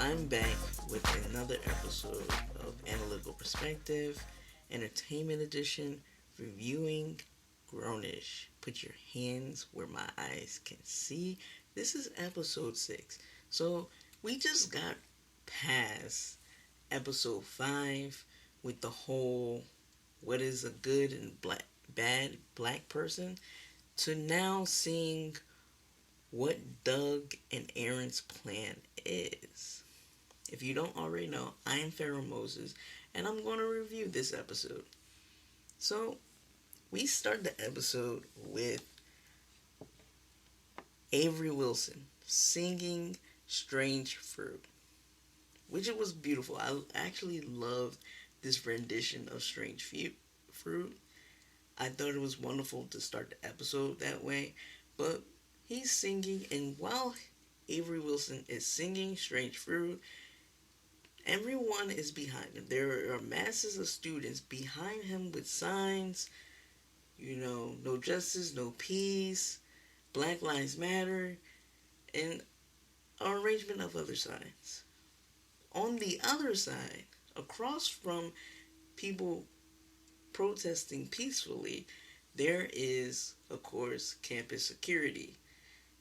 I'm back with another episode of Analytical Perspective, Entertainment Edition, reviewing Grownish. Put your hands where my eyes can see. This is episode 6. So, we just got past episode 5 with the whole what is a good and bad black person to now seeing what Doug and Aaron's plan is. If you don't already know, I am Pharaoh Moses, and I'm going to review this episode. So, we start the episode with Avery Wilson singing Strange Fruit, which it was beautiful. I actually loved this rendition of Strange Fruit. I thought it was wonderful to start the episode that way, but he's singing, and while Avery Wilson is singing Strange Fruit, everyone is behind him. There are masses of students behind him with signs, no justice, no peace, Black Lives Matter, and an arrangement of other signs. On the other side, across from people protesting peacefully, there is, of course, campus security.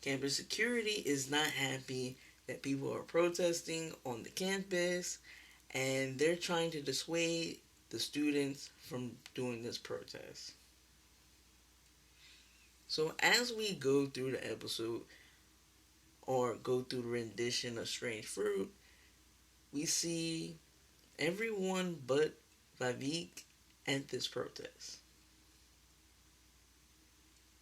Campus security is not happy that people are protesting on the campus, and they're trying to dissuade the students from doing this protest. So as we go through the episode or go through the rendition of Strange Fruit, we see everyone but Vivek at this protest.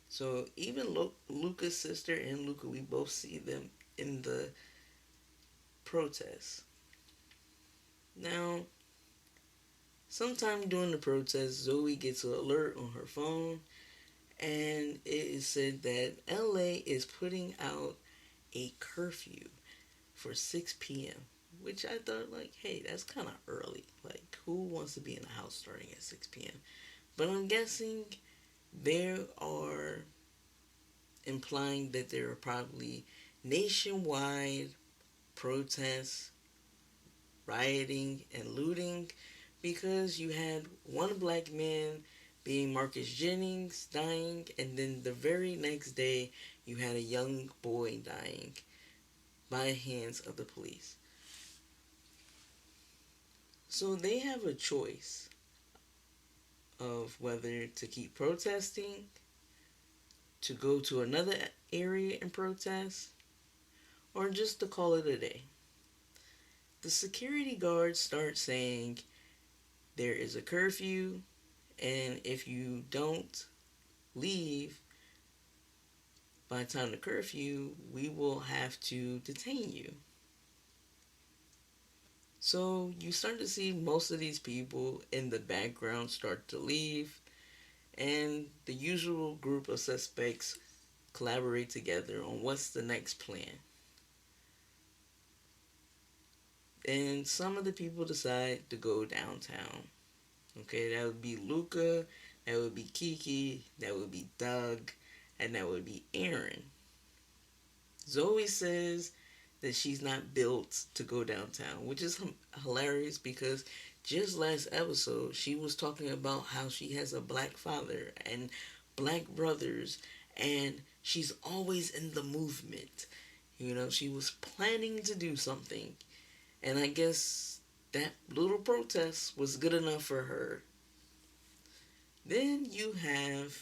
So even Luca's sister and Luca, we both see them in the protest. Now, sometime during the protest, Zoe gets an alert on her phone, and it is said that LA is putting out a curfew for 6 p.m., which I thought, like, hey, that's kind of early. Like, who wants to be in the house starting at 6 p.m.? But I'm guessing there are implying that there are probably nationwide protests, rioting, and looting because you had one black man being Marcus Jennings dying, and then the very next day you had a young boy dying by hands of the police. So they have a choice of whether to keep protesting, to go to another area and protest, or just to call it a day. The security guards start saying there is a curfew, and if you don't leave by the time of the curfew, we will have to detain you. So you start to see most of these people in the background start to leave, and the usual group of suspects collaborate together on what's the next plan. And some of the people decide to go downtown. Okay, that would be Luca, that would be Kiki, that would be Doug, and that would be Aaron. Zoe says that she's not built to go downtown, which is hilarious because just last episode she was talking about how she has a black father and black brothers, and she's always in the movement. She was planning to do something, and I guess that little protest was good enough for her. Then you have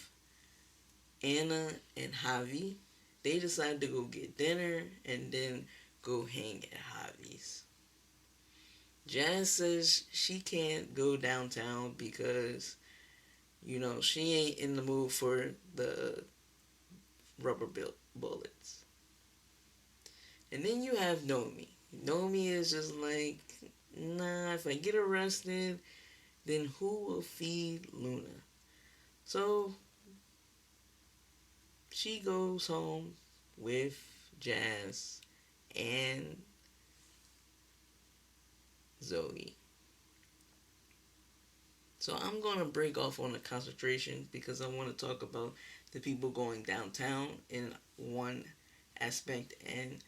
Anna and Javi. They decide to go get dinner and then go hang at Javi's. Jazz says she can't go downtown because, she ain't in the mood for the rubber bullets. And then you have Nomi. Nomi is just like, nah, if I get arrested, then who will feed Luna? So she goes home with Jazz and Zoe. So I'm going to break off on the concentration because I want to talk about the people going downtown in one aspect and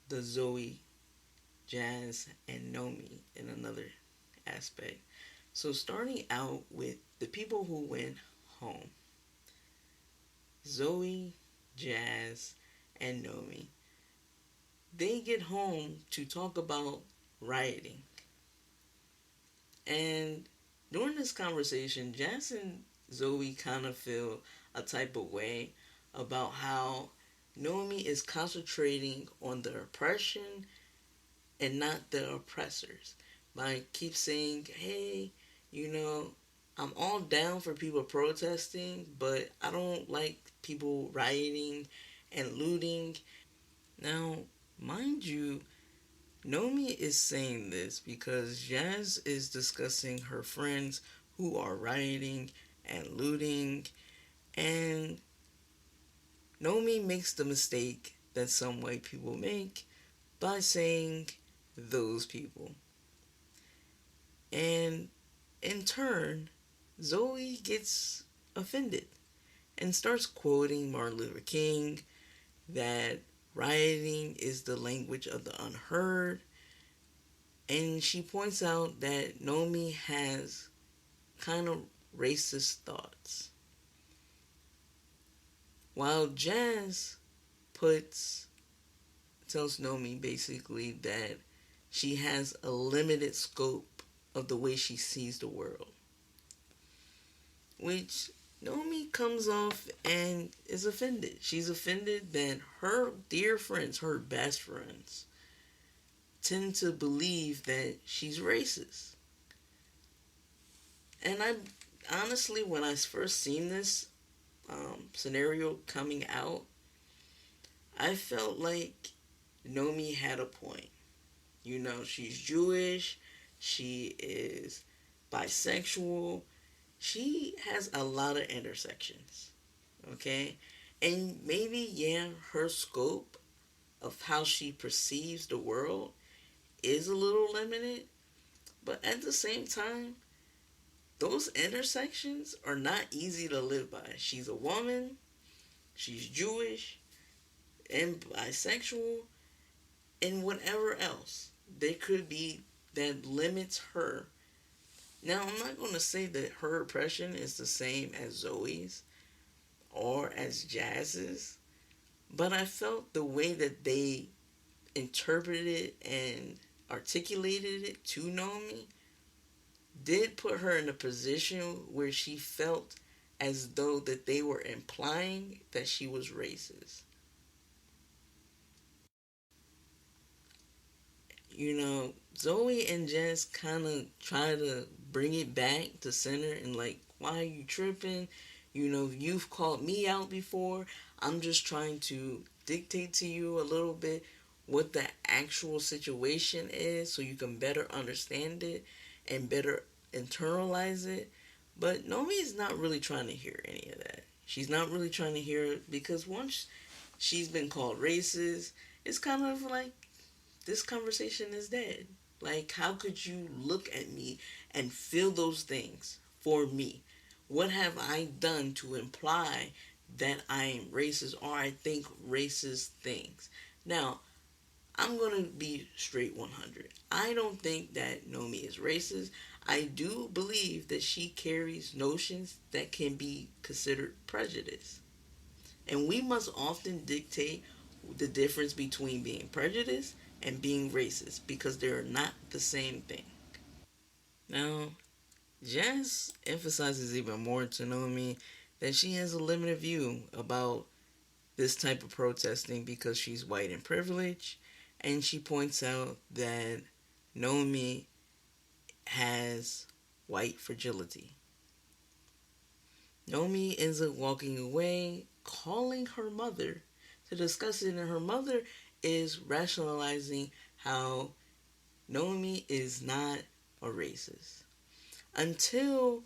the Zoe Jazz, and Nomi in another aspect. So, starting out with the people who went home, Zoe, Jazz, and Nomi. They get home to talk about rioting. And during this conversation, Jazz and Zoe kind of feel a type of way about how Nomi is concentrating on the oppression and not the oppressors. Like, keep saying, hey, you know, I'm all down for people protesting, but I don't like people rioting and looting. Now, mind you, Nomi is saying this because Jazz is discussing her friends who are rioting and looting, and Nomi makes the mistake that some white people make by saying those people. And in turn, Zoe gets offended and starts quoting Martin Luther King that rioting is the language of the unheard. And she points out that Nomi has kind of racist thoughts. While Jazz puts tells Nomi basically that she has a limited scope of the way she sees the world. Which Nomi comes off and is offended. She's offended that her dear friends, her best friends, tend to believe that she's racist. And I honestly, when I first seen this scenario coming out, I felt like Nomi had a point. You know, she's Jewish, she is bisexual, she has a lot of intersections. Okay? And maybe, yeah, her scope of how she perceives the world is a little limited, but at the same time, those intersections are not easy to live by. She's a woman, she's Jewish, and bisexual, and whatever else there could be that limits her. Now, I'm not going to say that her oppression is the same as Zoe's or as Jazz's, but I felt the way that they interpreted it and articulated it to Nomi did put her in a position where she felt as though that they were implying that she was racist. You know, Zoe and Jess kind of try to bring it back to center and like, why are you tripping? You know, you've called me out before. I'm just trying to dictate to you a little bit what the actual situation is so you can better understand it and better internalize it. But Nomi is not really trying to hear any of that. She's not really trying to hear it because once she's been called racist, it's kind of like this conversation is dead. Like, how could you look at me and feel those things for me? What have I done to imply that I am racist or I think racist things? Now, I'm going to be straight 100. I don't think that Nomi is racist. I do believe that she carries notions that can be considered prejudice. And we must often dictate the difference between being prejudiced and being racist because they're not the same thing. Now, Jazz emphasizes even more to Naomi that she has a limited view about this type of protesting because she's white and privileged, and she points out that Naomi has white fragility. Naomi ends up walking away, calling her mother to discuss it, and her mother is rationalizing how Naomi is not a racist until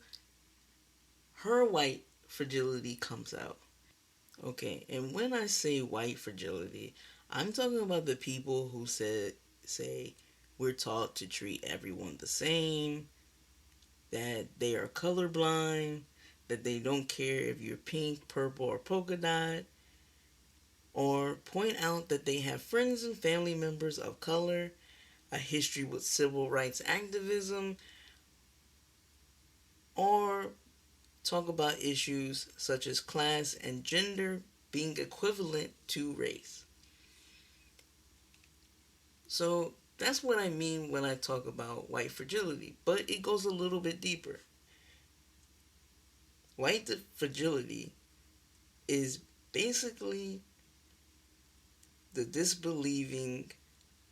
her white fragility comes out. Okay, and when I say white fragility, I'm talking about the people who say we're taught to treat everyone the same, that they are colorblind, that they don't care if you're pink, purple, or polka dot, or point out that they have friends and family members of color. a history with civil rights activism, or talk about issues such as class and gender being equivalent to race. So that's what I mean when I talk about white fragility, but it goes a little bit deeper. White fragility is basically the disbelieving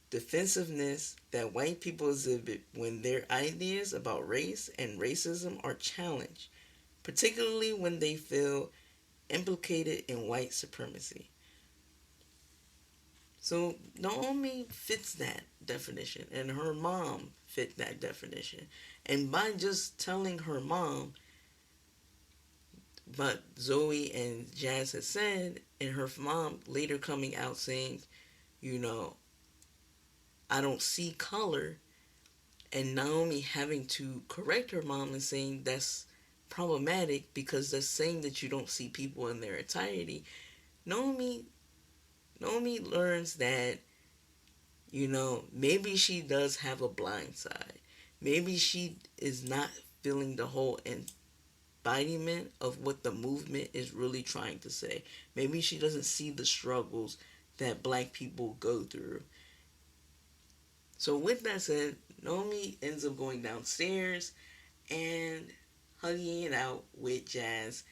defensiveness that white people exhibit when their ideas about race and racism are challenged, particularly when they feel implicated in white supremacy. So Naomi fits that definition, and her mom fit that definition. And by just telling her mom what Zoe and Jazz had said, and her mom later coming out saying, you know, I don't see color, and Naomi having to correct her mom and saying that's problematic because that's saying that you don't see people in their entirety. Naomi Naomi learns that, maybe she does have a blind side. Maybe she is not feeling the whole embodiment of what the movement is really trying to say. Maybe she doesn't see the struggles that black people go through. So with that said, Naomi ends up going downstairs and hugging it out with Jazz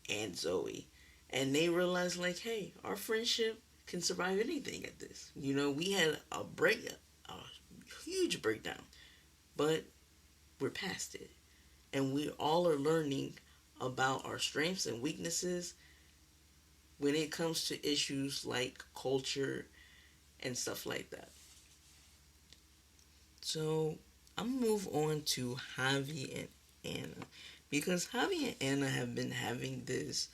and Zoe. And they realize, like, hey, our friendship can survive anything at this. We had a huge breakdown, but we're past it. And we all are learning about our strengths and weaknesses when it comes to issues like culture and stuff like that. So I'm gonna move on to Javi and Anna, because Javi and Anna have been having this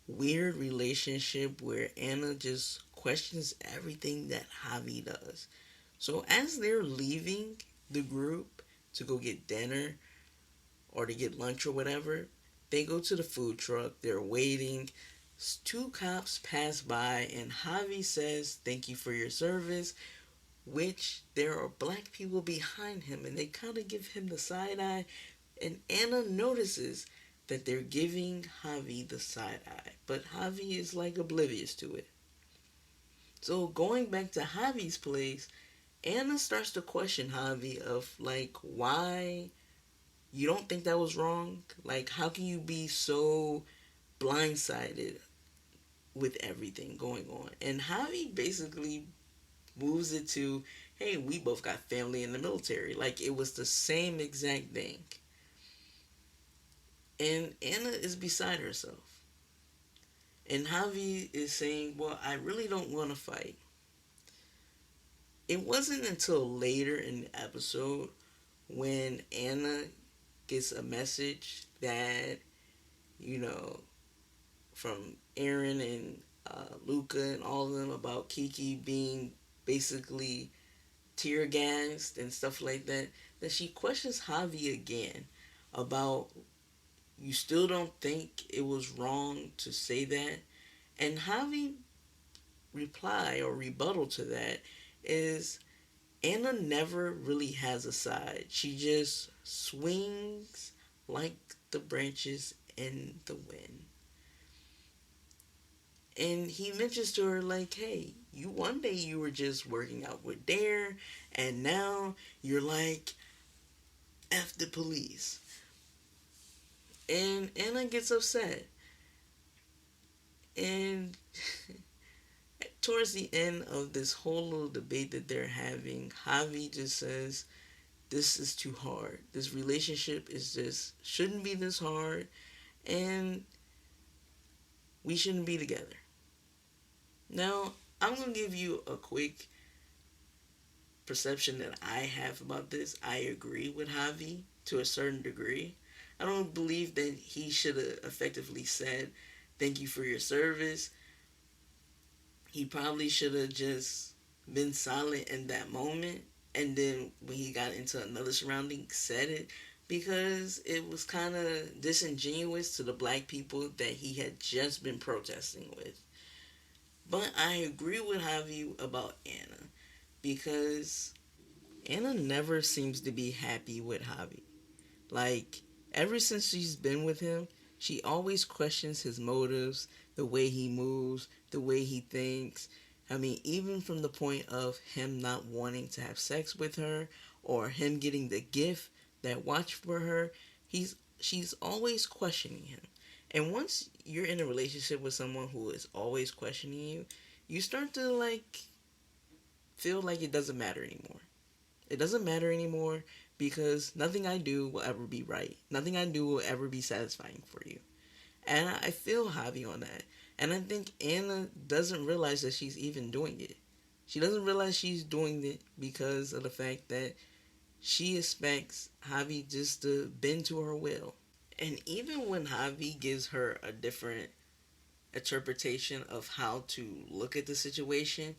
weird relationship where Anna just questions everything that Javi does. So as they're leaving the group to go get dinner or to get lunch or whatever, they go to the food truck, they're waiting. Two cops pass by and Javi says, "Thank you for your service," which there are black people behind him and they kind of give him the side eye. And Anna notices that they're giving Javi the side eye, but Javi is like oblivious to it. So going back to Javi's place, Anna starts to question Javi of like, why you don't think that was wrong? Like, how can you be so blindsided with everything going on? And Javi basically moves it to, hey, we both got family in the military. Like, it was the same exact thing. And Anna is beside herself. And Javi is saying, well, I really don't want to fight. It wasn't until later in the episode when Anna gets a message that, you know, from Aaron and Luca and all of them about Kiki being basically tear gassed and stuff like that, that she questions Javi again about, you still don't think it was wrong to say that? And Javi reply or rebuttal to that is, Anna never really has a side. She just swings like the branches in the wind. And he mentions to her like, hey, you one day you were just working out with Dare, and now you're like, F the police. And Anna gets upset. And towards the end of this whole little debate that they're having, Javi just says, this is too hard. This relationship shouldn't be this hard, and we shouldn't be together. Now, I'm going to give you a quick perception that I have about this. I agree with Javi to a certain degree. I don't believe that he should have effectively said, thank you for your service. He probably should have just been silent in that moment, and then when he got into another surrounding, said it, because it was kind of disingenuous to the black people that he had just been protesting with. But I agree with Javi about Anna, because Anna never seems to be happy with Javi. Like, ever since she's been with him, she always questions his motives, the way he moves, the way he thinks. I mean, even from the point of him not wanting to have sex with her or him getting the gift that watched for her, she's always questioning him. And once you're in a relationship with someone who is always questioning you, you start to like feel like it doesn't matter anymore. It doesn't matter anymore because nothing I do will ever be right. Nothing I do will ever be satisfying for you. And I feel Javi on that. And I think Anna doesn't realize that she's even doing it. She doesn't realize she's doing it because of the fact that she expects Javi just to bend to her will. And even when Javi gives her a different interpretation of how to look at the situation,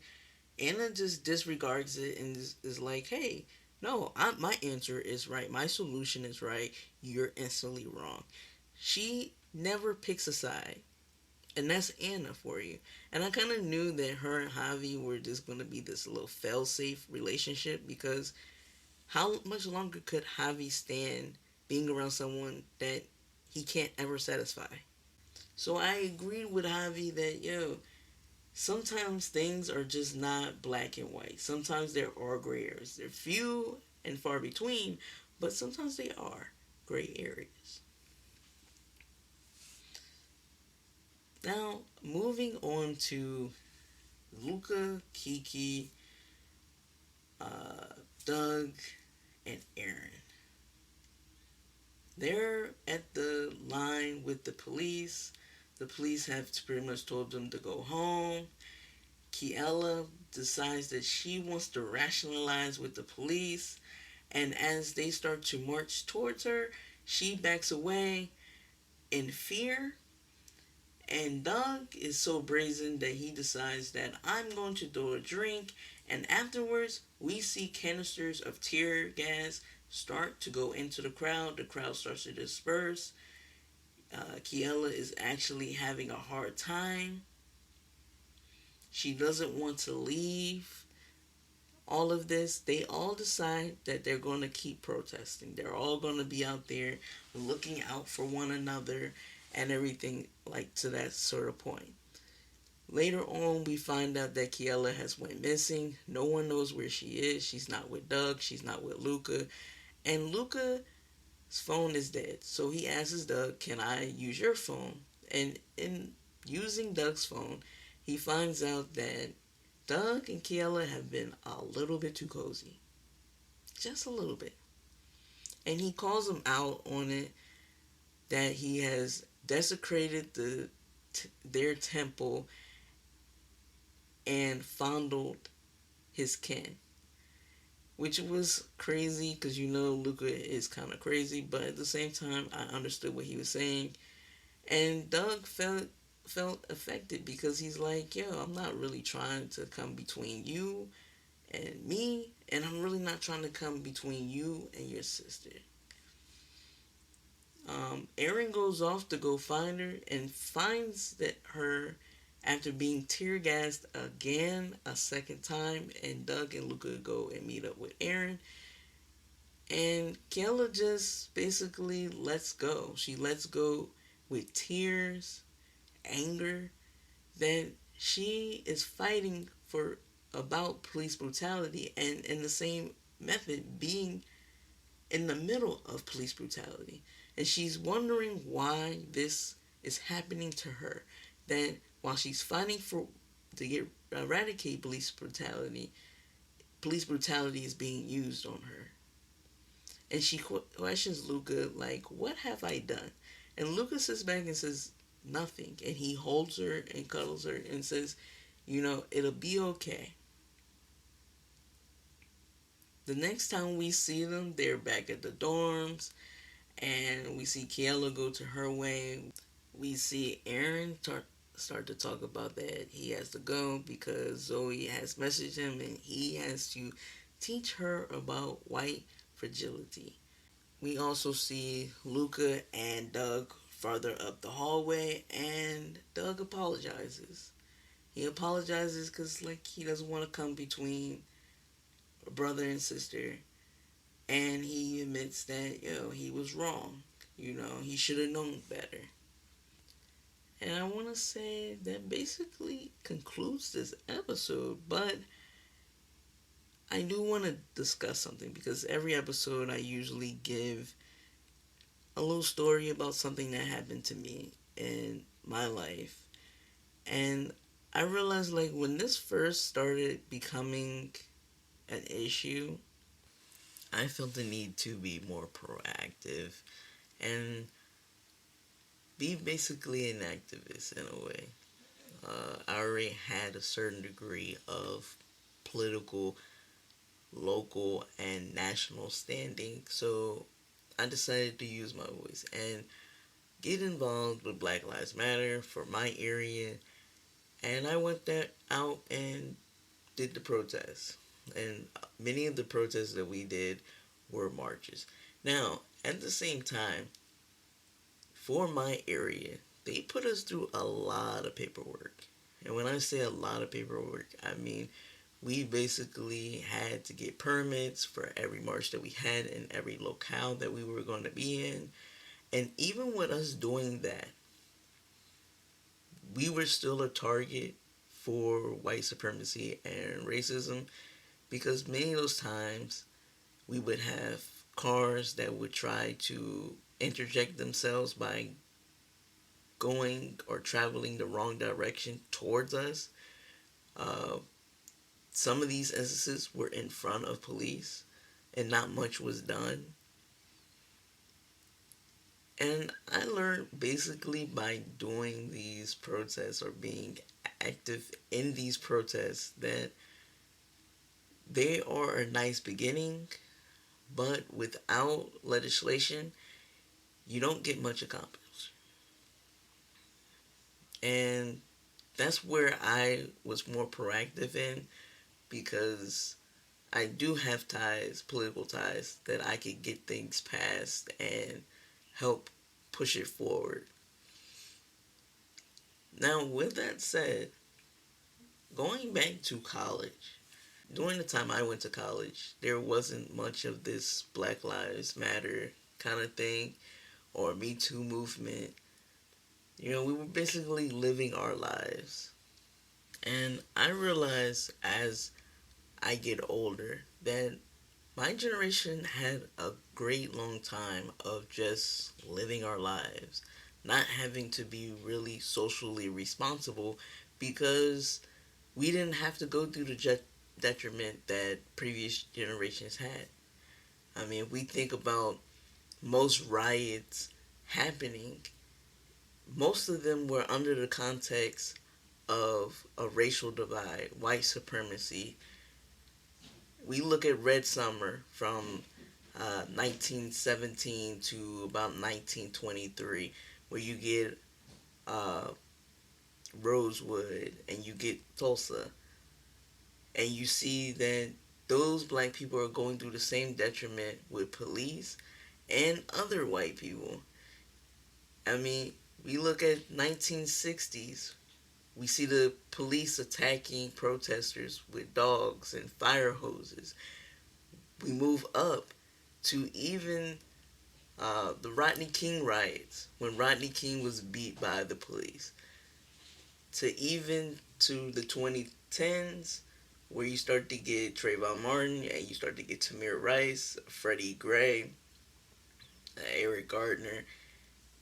Anna just disregards it and is like, hey, no, my answer is right. My solution is right. You're instantly wrong. She never picks a side. And that's Anna for you. And I kind of knew that her and Javi were just going to be this little fail-safe relationship because how much longer could Javi stand being around someone that he can't ever satisfy? So I agreed with Javi that, yo, sometimes things are just not black and white. Sometimes there are gray areas. They're few and far between, but sometimes they are gray areas. Now, moving on to Luca, Kiki, uh, Doug, and Aaron. They're at the line with the police. The police have pretty much told them to go home. Kiela decides that she wants to rationalize with the police, and as they start to march towards her, she backs away in fear. And Doug is so brazen that he decides that I'm going to throw a drink. And afterwards, we see canisters of tear gas start to go into the crowd. The crowd starts to disperse. Kiela is actually having a hard time. She doesn't want to leave. All of this, they all decide that they're going to keep protesting. They're all going to be out there looking out for one another and everything like to that sort of point. Later on, we find out that Kiela has went missing. No one knows where she is. She's not with Doug. She's not with Luca. And Luca's phone is dead. So he asks Doug, can I use your phone? And in using Doug's phone, he finds out that Doug and Kiela have been a little bit too cozy. Just a little bit. And he calls him out on it that he has desecrated their temple and fondled his kin. Which was crazy because you know Luca is kind of crazy, but at the same time I understood what he was saying. And Doug felt affected because he's like, yo, I'm not really trying to come between you and me, and I'm really not trying to come between you and your sister. Aaron goes off to go find her and finds that her after being tear gassed again a second time, and Doug and Luca go and meet up with Aaron. And Kayla just basically lets go. She lets go with tears, anger, that she is fighting for about police brutality and in the same method being in the middle of police brutality. And she's wondering why this is happening to her. That while she's fighting for to get eradicate police brutality is being used on her. And she questions Luca like, "What have I done?" And Luca sits back and says, "Nothing." And he holds her and cuddles her and says, "It'll be okay." The next time we see them, they're back at the dorms, and we see Kiela go to her way. We see Aaron start to talk about that he has to go because Zoe has messaged him and he has to teach her about white fragility. We also see Luca and Doug farther up the hallway, and Doug apologizes. He apologizes because he doesn't want to come between brother and sister, and he admits that he was wrong. He should have known better. And I want to say that basically concludes this episode, but I do want to discuss something because every episode I usually give a little story about something that happened to me in my life. And I realized, like, when this first started becoming an issue, I felt the need to be more proactive and be basically an activist in a way. I already had a certain degree of political, local, and national standing, so I decided to use my voice and get involved with Black Lives Matter for my area. And I went that out and did the protests. And many of the protests that we did were marches. Now, at the same time, for my area, they put us through a lot of paperwork. And when I say a lot of paperwork, I mean we basically had to get permits for every march that we had in every locale that we were going to be in. And even with us doing that, we were still a target for white supremacy and racism because many of those times we would have cars that would try to interject themselves by going or traveling the wrong direction towards us. Uh, some of these instances were in front of police and not much was done. And I learned basically by doing these protests or being active in these protests that they are a nice beginning, but without legislation, you don't get much accomplished. And that's where I was more proactive in because I do have ties, political ties, that I could get things passed and help push it forward. Now, with that said, going back to college, during the time I went to college, there wasn't much of this Black Lives Matter kind of thing or Me Too movement. We were basically living our lives. And I realized as I get older that my generation had a great long time of just living our lives, not having to be really socially responsible because we didn't have to go through the detriment that previous generations had. I mean, if we think about most riots happening, most of them were under the context of a racial divide, white supremacy. We look at Red Summer from 1917 to about 1923, where you get uh, Rosewood and you get Tulsa, and you see that those black people are going through the same detriment with police and other white people. I mean, we look at 1960s, we see the police attacking protesters with dogs and fire hoses. We move up to even the Rodney King riots, when Rodney King was beat by the police, to even to the 2010s, where you start to get Trayvon Martin and you start to get Tamir Rice, Freddie Gray, Eric Gardner,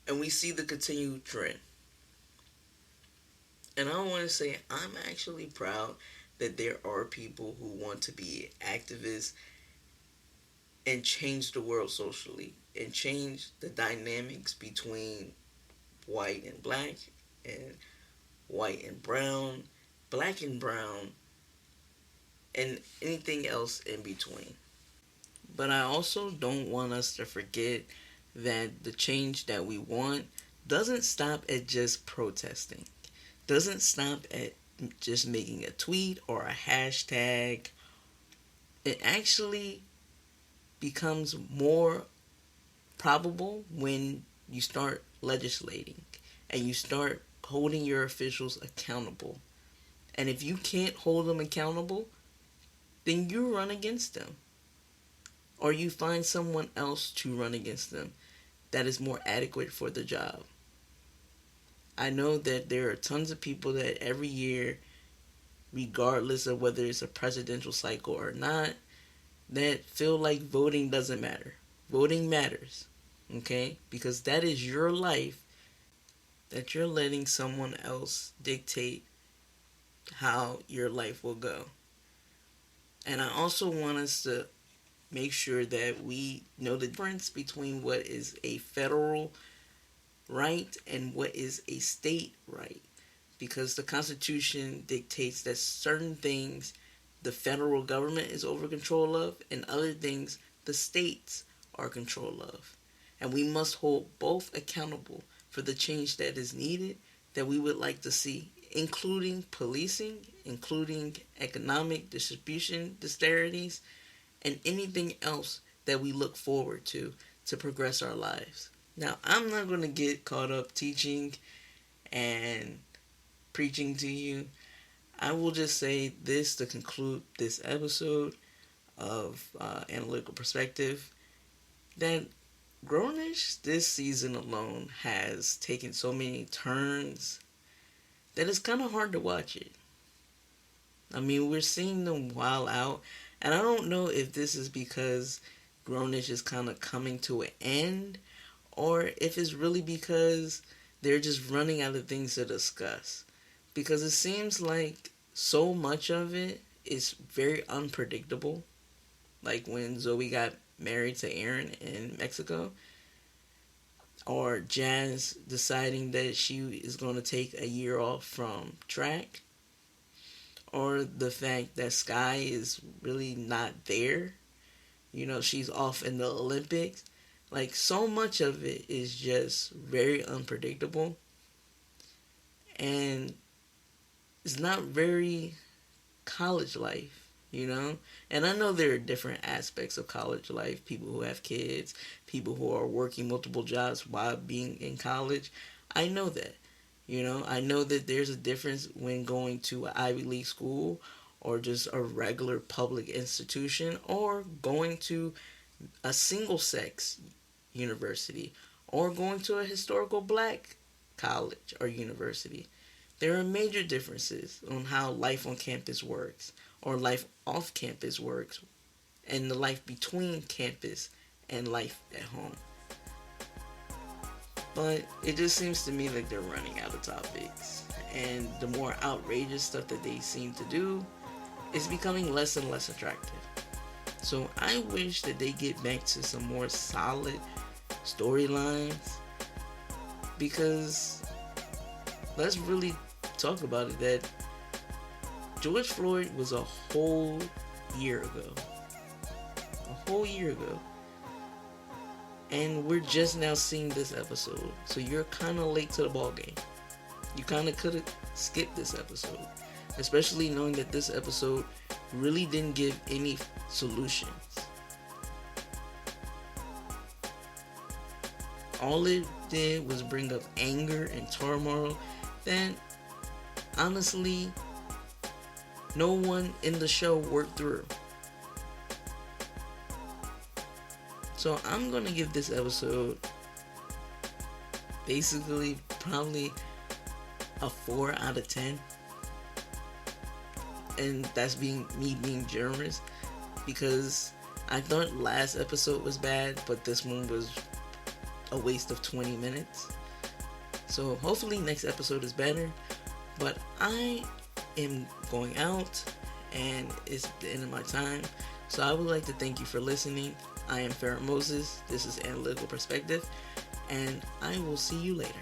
and we see the continued trend. And I want to say I'm actually proud that there are people who want to be activists and change the world socially and change the dynamics between white and black and white and brown, black and brown, and anything else in between. But I also don't want us to forget that the change that we want doesn't stop at just protesting, doesn't stop at just making a tweet or a hashtag. It actually becomes more probable when you start legislating and you start holding your officials accountable. And if you can't hold them accountable, then you run against them. Or you find someone else to run against them that is more adequate for the job. I know that there are tons of people that every year, regardless of whether it's a presidential cycle or not, that feel like voting doesn't matter. Voting matters, okay? Because that is your life that you're letting someone else dictate how your life will go. And I also want us to make sure that we know the difference between what is a federal right and what is a state right. Because the Constitution dictates that certain things the federal government is over control of, and other things the states are control of. And we must hold both accountable for the change that is needed, that we would like to see, including policing, including economic distribution disparities, and anything else that we look forward to progress our lives. Now, I'm not going to get caught up teaching and preaching to you. I will just say this to conclude this episode of Analytical Perspective, that Grownish this season alone has taken so many turns that it's kind of hard to watch it. I mean, we're seeing them wild out, and I don't know if this is because Grownish is kind of coming to an end, or if it's really because they're just running out of things to discuss. Because it seems like so much of it is very unpredictable. Like when Zoe got married to Aaron in Mexico, or Jazz deciding that she is going to take a year off from track, or the fact that Sky is really not there. You know, she's off in the Olympics. Like, so much of it is just very unpredictable, and it's not very college life, you know? And I know there are different aspects of college life. People who have kids, people who are working multiple jobs while being in college. I know that. You know, I know that there's a difference when going to an Ivy League school or just a regular public institution, or going to a single-sex university, or going to a historical black college or university. There are major differences on how life on campus works, or life off campus works, and the life between campus and life at home. But it just seems to me like they're running out of topics, and the more outrageous stuff that they seem to do is becoming less and less attractive. So I wish that they get back to some more solid storylines, because let's really talk about it, that George Floyd was a whole year ago. A whole year ago. And we're just now seeing this episode. So you're kind of late to the ball game. You kind of could have skipped this episode. Especially knowing that this episode really didn't give any solutions. All it did was bring up anger and turmoil that, honestly, no one in the show worked through. So I'm going to give this episode basically probably a 4 out of 10. And that's me being generous, because I thought last episode was bad, but this one was a waste of 20 minutes. So hopefully next episode is better. But I am going out, and it's the end of my time. So I would like to thank you for listening. I am Farrah Moses. This is Analytical Perspective, and I will see you later.